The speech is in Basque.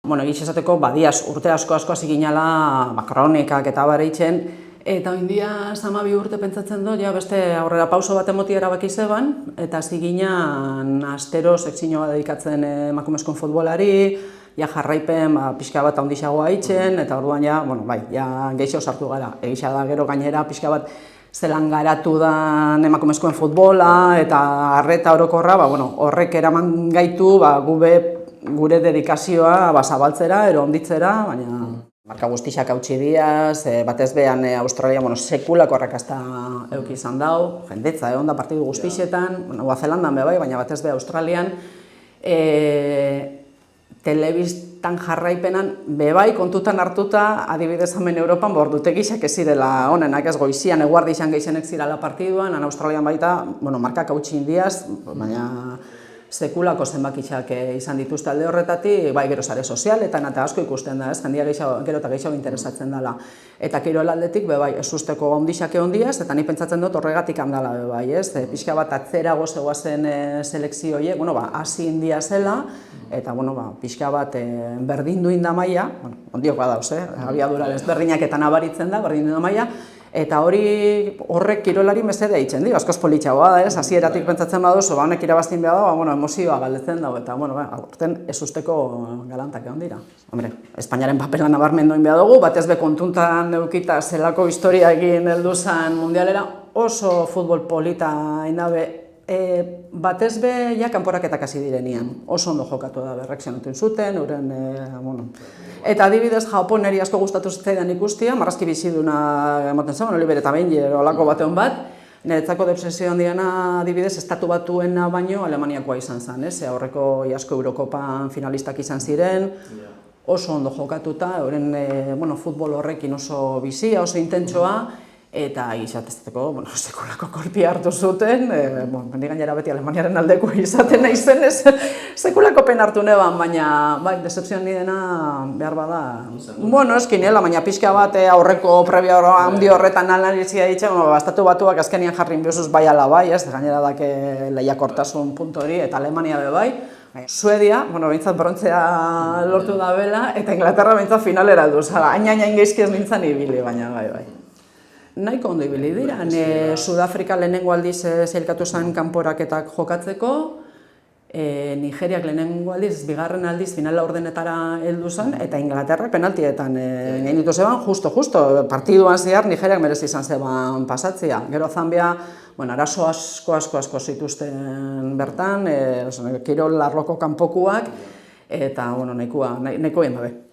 Bueno, egiz esateko, badiaz urte asko hasi ginala kronikak eta bareitzen, eta oindia 12 urte pentsatzen dut, ja beste aurrera pauso bat emoti erabaki zeban, eta hasi ginen astero sekzio bat dedikatzen emakumezkoen futbolari, ja jarraipen pixka bat handixagoa itzen, eta orduan ja, bueno, bai, ja geixo sartu gara. Egisa da gero gainera pixka bat zelan garatu da emakumezkoen futbola eta arreta orokorra, bueno, horrek eraman gaitu gure dedikazioa zabaltzera, ero onditzera, baina marka guztixak hautsi diaz, batez behan Australia, sekulako arrakasta eduki izan dau, jendetza egon da partidu guztixetan, Nova Zelandan bai, baina batez beha Australian, telebistan jarraipenan bebai kontutan hartuta, adibidez hemen Europan bordutegixak ez zirela honenak ez goizian, eguardi izan gehienek zirala partiduan, Australian baita, markak hautsi indiaz, baina sekulako zenbakitxak izan dituzte alde horretatik, bai gero sare sozialetan eta asko ikusten da, jendia gero eta gehiago interesatzen dela. Eta kirol aldetik, bai, ez usteko ondixak egon diaz, eta ni pentsatzen dut horregatik handala, bai, ez? Pixka bat atzerago zegoazen selekzio horiek, hasi india zela, eta, pixka bat berdindu inda maila, ondiok badauz, abiadura ezberdinak eta nabaritzen da, berdindu inda maila, eta horrek kirolari mesede eitzen di, askoz politxagoa da, ez? Hasieratik pentsatzen baduzu, honek irabaztin behar da, emozioa galdetzen dago, eta, aurten ez usteko galantak egon dira. Hombre, Espainiaren papelan nabarmendu behar dugu, batez be kontuntan eukita zelako historia egin heldu zen mundialera, oso futbol polita indabe, batez be ja kanporaketak hasi direnean, oso ondo jokatu da berrekzionatu zuten, eta adibidez Japoneri asko gustatu zitzaidan ikustia, marrazki biziduna ematen zen, Oliver eta Benji olako batean bat, niretzako deobsesio handiana adibidez estatu batuena baino Alemaniakoa izan zen, aurreko iasko Eurokopan finalistak izan ziren, oso ondo jokatuta, euren futbol horrekin oso bizia, oso intentsoa, eta izatezteko, sekulako korpia hartu zuten, bendi gainera beti Alemaniaren aldeko izaten nahi zen, sekulako pen hartu neban, baina, bai, decepzioan nidena behar bada. Eskinela, baina pixka bat aurreko prebia handi horretan analizia ditzen, estatu batuak azkenian jarrin biozuz bai ala bai, gainera dake lehiakortasun puntu hori, eta Alemania be bai. Suedia, behintzat brontzea lortu da bela, eta Inglaterra behintzat finalera aldu, hain geizki ez nintzen ibili, baina bai. Nahiko ondo ibili dira, Sudafrika lehenengo aldiz zailkatu zen kanporaketak jokatzeko, Nigeriak lehenengo aldiz, bigarren aldiz finala ordenetara heldu zen, eta Inglaterra penaltietan gainditu zeban, justo, partiduan zehar Nigeriak merezi izan zeban pasatzea. Gero Zambia, arazo asko zituzten bertan, kirol arloko kanpokuak, eta nahiko egin dabe.